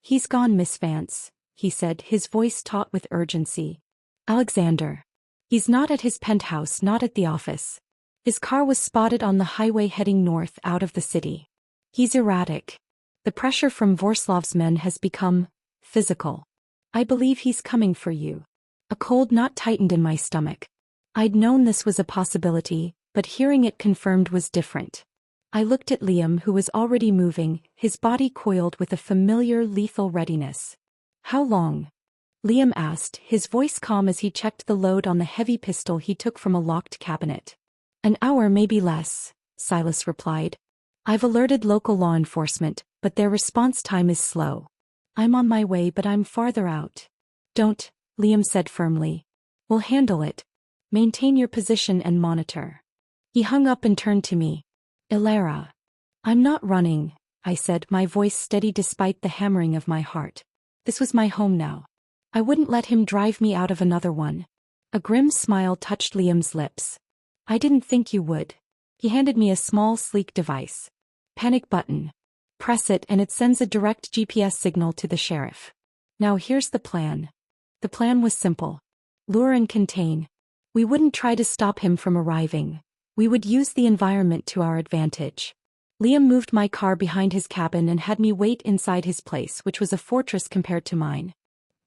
"He's gone, Miss Vance," he said, his voice taut with urgency. "Alexander. He's not at his penthouse, not at the office. His car was spotted on the highway heading north out of the city. He's erratic. The pressure from Vorslav's men has become physical. I believe he's coming for you." A cold knot tightened in my stomach. I'd known this was a possibility, but hearing it confirmed was different. I looked at Liam, who was already moving, his body coiled with a familiar, lethal readiness. "How long?" Liam asked, his voice calm as he checked the load on the heavy pistol he took from a locked cabinet. "An hour, maybe less," Silas replied. "I've alerted local law enforcement, but their response time is slow. I'm on my way, but I'm farther out. Don't, Liam said firmly. We'll handle it. Maintain your position and monitor. He hung up and turned to me. Ilara. I'm not running, I said, my voice steady despite the hammering of my heart. This was my home now. I wouldn't let him drive me out of another one. A grim smile touched Liam's lips. I didn't think you would. He handed me a small, sleek device. Panic button. Press it and it sends a direct GPS signal to the sheriff. Now here's the plan. The plan was simple. Lure and contain. We wouldn't try to stop him from arriving. We would use the environment to our advantage. Liam moved my car behind his cabin and had me wait inside his place, which was a fortress compared to mine.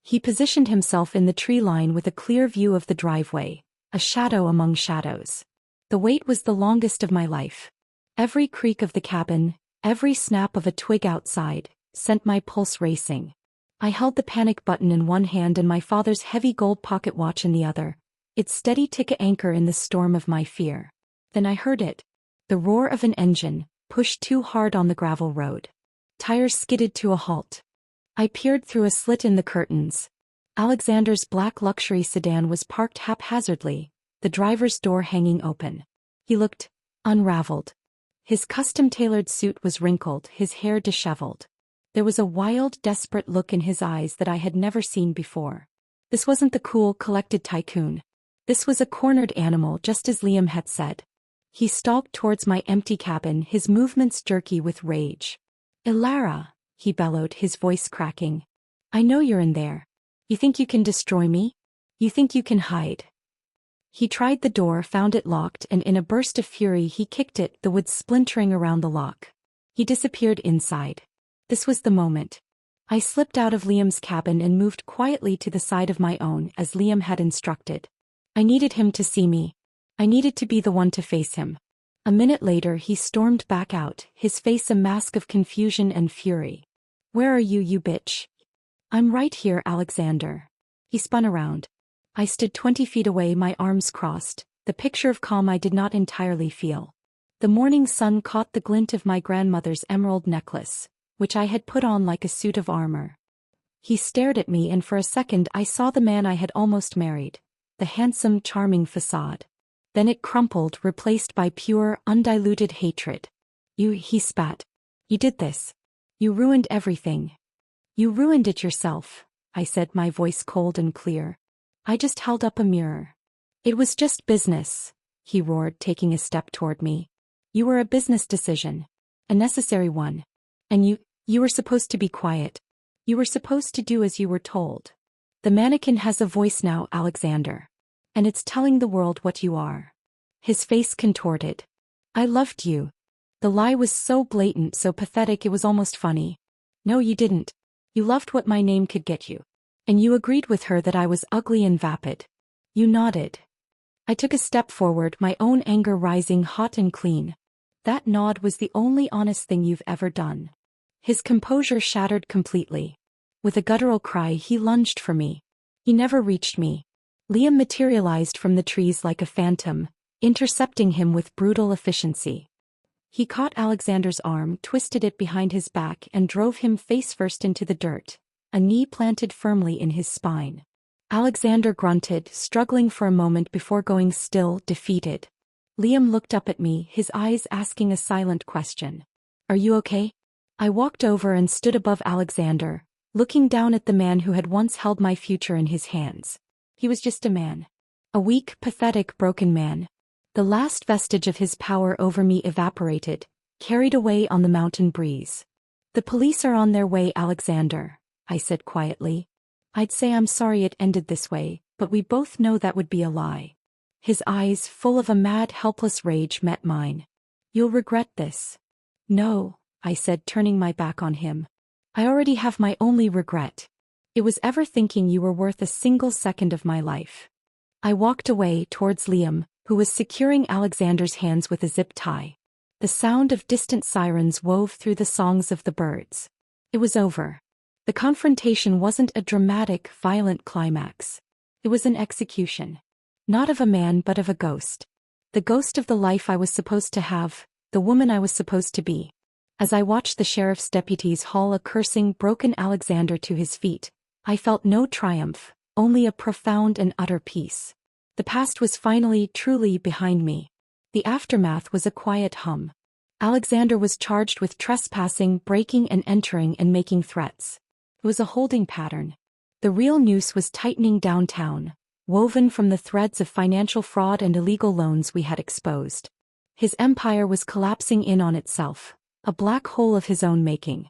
He positioned himself in the tree line with a clear view of the driveway, a shadow among shadows. The wait was the longest of my life. Every creak of the cabin, every snap of a twig outside, sent my pulse racing. I held the panic button in one hand and my father's heavy gold pocket watch in the other, its steady tick anchor in the storm of my fear. Then I heard it. The roar of an engine, pushed too hard on the gravel road. Tires skidded to a halt. I peered through a slit in the curtains. Alexander's black luxury sedan was parked haphazardly, the driver's door hanging open. He looked unraveled. His custom-tailored suit was wrinkled, his hair disheveled. There was a wild, desperate look in his eyes that I had never seen before. This wasn't the cool, collected tycoon. This was a cornered animal, just as Liam had said. He stalked towards my empty cabin, his movements jerky with rage. Ilara, he bellowed, his voice cracking. I know you're in there. You think you can destroy me? You think you can hide? He tried the door, found it locked, and in a burst of fury he kicked it, the wood splintering around the lock. He disappeared inside. This was the moment. I slipped out of Liam's cabin and moved quietly to the side of my own, as Liam had instructed. I needed him to see me. I needed to be the one to face him. A minute later he stormed back out, his face a mask of confusion and fury. Where are you, you bitch? I'm right here, Alexander. He spun around. I stood 20 feet away, my arms crossed, the picture of calm I did not entirely feel. The morning sun caught the glint of my grandmother's emerald necklace, which I had put on like a suit of armor. He stared at me and for a second I saw the man I had almost married, the handsome, charming facade. Then it crumpled, replaced by pure, undiluted hatred. He spat. You did this. You ruined everything. You ruined it yourself, I said, my voice cold and clear. I just held up a mirror. It was just business, he roared, taking a step toward me. You were a business decision. A necessary one. And you were supposed to be quiet. You were supposed to do as you were told. The mannequin has a voice now, Alexander. And it's telling the world what you are. His face contorted. I loved you. The lie was so blatant, so pathetic, it was almost funny. No, you didn't. You loved what my name could get you. And you agreed with her that I was ugly and vapid. You nodded. I took a step forward, my own anger rising hot and clean. That nod was the only honest thing you've ever done. His composure shattered completely. With a guttural cry he lunged for me. He never reached me. Liam materialized from the trees like a phantom, intercepting him with brutal efficiency. He caught Alexander's arm, twisted it behind his back and drove him face-first into the dirt, a knee planted firmly in his spine. Alexander grunted, struggling for a moment before going still, defeated. Liam looked up at me, his eyes asking a silent question. Are you okay? I walked over and stood above Alexander, looking down at the man who had once held my future in his hands. He was just a man. A weak, pathetic, broken man. The last vestige of his power over me evaporated, carried away on the mountain breeze. The police are on their way, Alexander, I said quietly. I'd say I'm sorry it ended this way, but we both know that would be a lie. His eyes, full of a mad, helpless rage, met mine. You'll regret this. No, I said, turning my back on him. I already have my only regret. It was ever thinking you were worth a single second of my life. I walked away towards Liam, who was securing Alexander's hands with a zip tie. The sound of distant sirens wove through the songs of the birds. It was over. The confrontation wasn't a dramatic, violent climax. It was an execution. Not of a man but of a ghost. The ghost of the life I was supposed to have, the woman I was supposed to be. As I watched the sheriff's deputies haul a cursing, broken Alexander to his feet, I felt no triumph, only a profound and utter peace. The past was finally, truly behind me. The aftermath was a quiet hum. Alexander was charged with trespassing, breaking and entering and making threats. It was a holding pattern. The real noose was tightening downtown, woven from the threads of financial fraud and illegal loans we had exposed. His empire was collapsing in on itself, a black hole of his own making.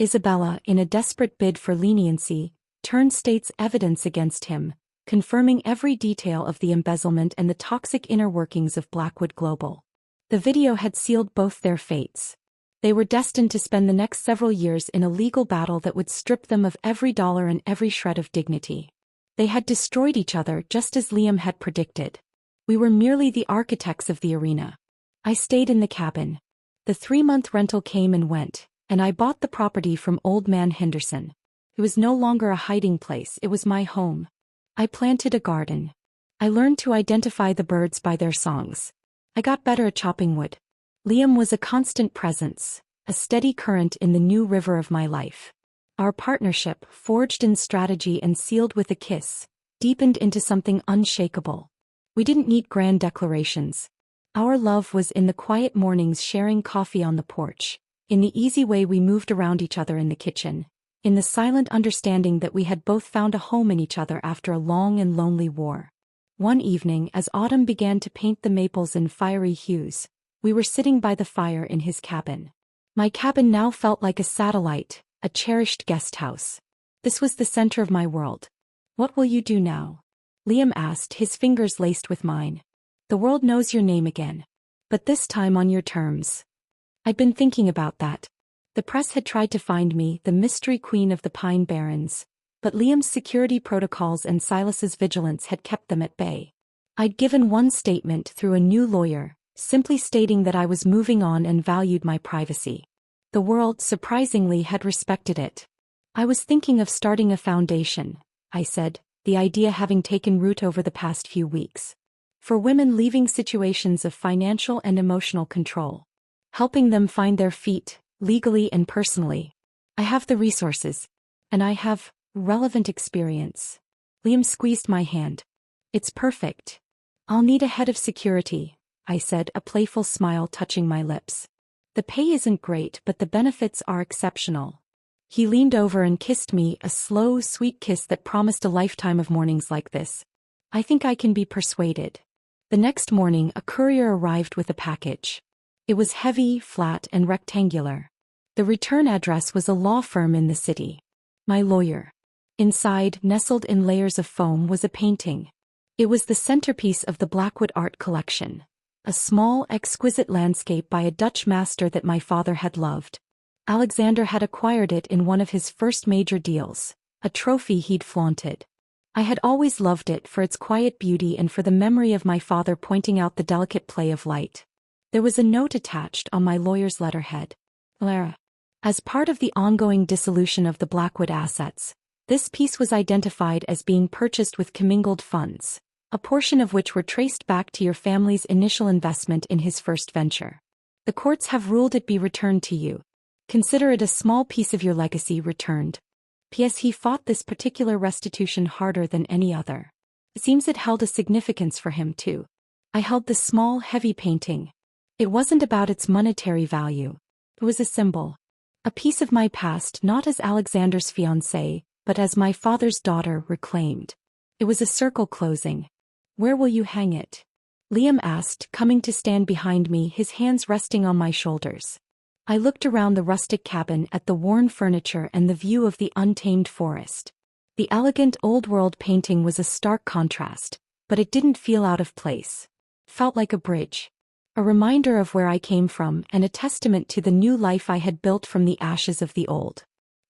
Isabella, in a desperate bid for leniency, turned state's evidence against him, confirming every detail of the embezzlement and the toxic inner workings of Blackwood Global. The video had sealed both their fates. They were destined to spend the next several years in a legal battle that would strip them of every dollar and every shred of dignity. They had destroyed each other just as Liam had predicted. We were merely the architects of the arena. I stayed in the cabin. The 3-month rental came and went, and I bought the property from Old Man Henderson. It was no longer a hiding place, it was my home. I planted a garden. I learned to identify the birds by their songs. I got better at chopping wood. Liam was a constant presence, a steady current in the new river of my life. Our partnership, forged in strategy and sealed with a kiss, deepened into something unshakable. We didn't need grand declarations. Our love was in the quiet mornings sharing coffee on the porch, in the easy way we moved around each other in the kitchen, in the silent understanding that we had both found a home in each other after a long and lonely war. One evening, as autumn began to paint the maples in fiery hues, we were sitting by the fire in his cabin. My cabin now felt like a satellite, a cherished guest house. This was the center of my world. "What will you do now?" Liam asked, his fingers laced with mine. "The world knows your name again. But this time on your terms." I'd been thinking about that. The press had tried to find me, the mystery queen of the Pine Barrens, but Liam's security protocols and Silas's vigilance had kept them at bay. I'd given one statement through a new lawyer, simply stating that I was moving on and valued my privacy. The world, surprisingly, had respected it. "I was thinking of starting a foundation," I said, the idea having taken root over the past few weeks. "For women leaving situations of financial and emotional control. Helping them find their feet, legally and personally. I have the resources. And I have relevant experience." Liam squeezed my hand. "It's perfect. I'll need a head of security," I said, a playful smile touching my lips. "The pay isn't great, but the benefits are exceptional." He leaned over and kissed me, a slow, sweet kiss that promised a lifetime of mornings like this. "I think I can be persuaded." The next morning, a courier arrived with a package. It was heavy, flat, and rectangular. The return address was a law firm in the city. My lawyer. Inside, nestled in layers of foam, was a painting. It was the centerpiece of the Blackwood art collection. A small, exquisite landscape by a Dutch master that my father had loved. Alexander had acquired it in one of his first major deals, a trophy he'd flaunted. I had always loved it for its quiet beauty and for the memory of my father pointing out the delicate play of light. There was a note attached on my lawyer's letterhead. "Lara. As part of the ongoing dissolution of the Blackwood assets, this piece was identified as being purchased with commingled funds, a portion of which were traced back to your family's initial investment in his first venture. The courts have ruled it be returned to you. Consider it a small piece of your legacy returned. P.S. He fought this particular restitution harder than any other. It seems it held a significance for him too." I held the small, heavy painting. It wasn't about its monetary value. It was a symbol. A piece of my past, not as Alexander's fiancée, but as my father's daughter, reclaimed. It was a circle closing. "Where will you hang it?" Liam asked, coming to stand behind me, his hands resting on my shoulders. I looked around the rustic cabin at the worn furniture and the view of the untamed forest. The elegant old-world painting was a stark contrast, but it didn't feel out of place. It felt like a bridge. A reminder of where I came from and a testament to the new life I had built from the ashes of the old.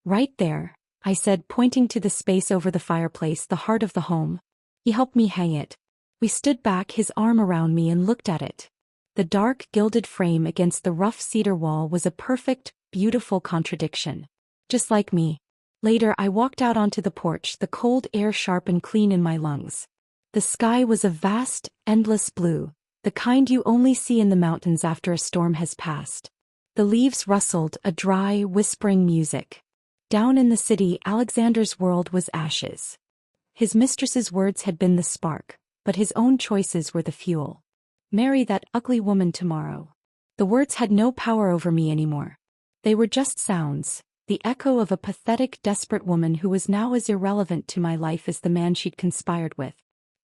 "Right there," I said, pointing to the space over the fireplace, the heart of the home. He helped me hang it. We stood back, his arm around me, and looked at it. The dark, gilded frame against the rough cedar wall was a perfect, beautiful contradiction. Just like me. Later, I walked out onto the porch, the cold air sharp and clean in my lungs. The sky was a vast, endless blue, the kind you only see in the mountains after a storm has passed. The leaves rustled, a dry, whispering music. Down in the city, Alexander's world was ashes. His mistress's words had been the spark, but his own choices were the fuel. Marry that ugly woman tomorrow. The words had no power over me anymore. They were just sounds, the echo of a pathetic, desperate woman who was now as irrelevant to my life as the man she'd conspired with.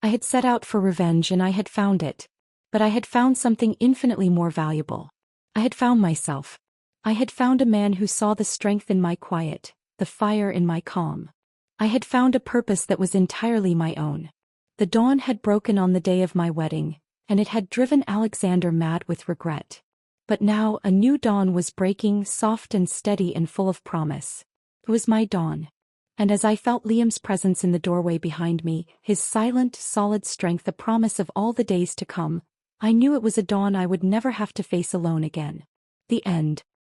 I had set out for revenge and I had found it. But I had found something infinitely more valuable. I had found myself. I had found a man who saw the strength in my quiet, the fire in my calm. I had found a purpose that was entirely my own. The dawn had broken on the day of my wedding, and it had driven Alexander mad with regret. But now a new dawn was breaking, soft and steady and full of promise. It was my dawn. And as I felt Liam's presence in the doorway behind me, his silent, solid strength a promise of all the days to come, I knew it was a dawn I would never have to face alone again. The end.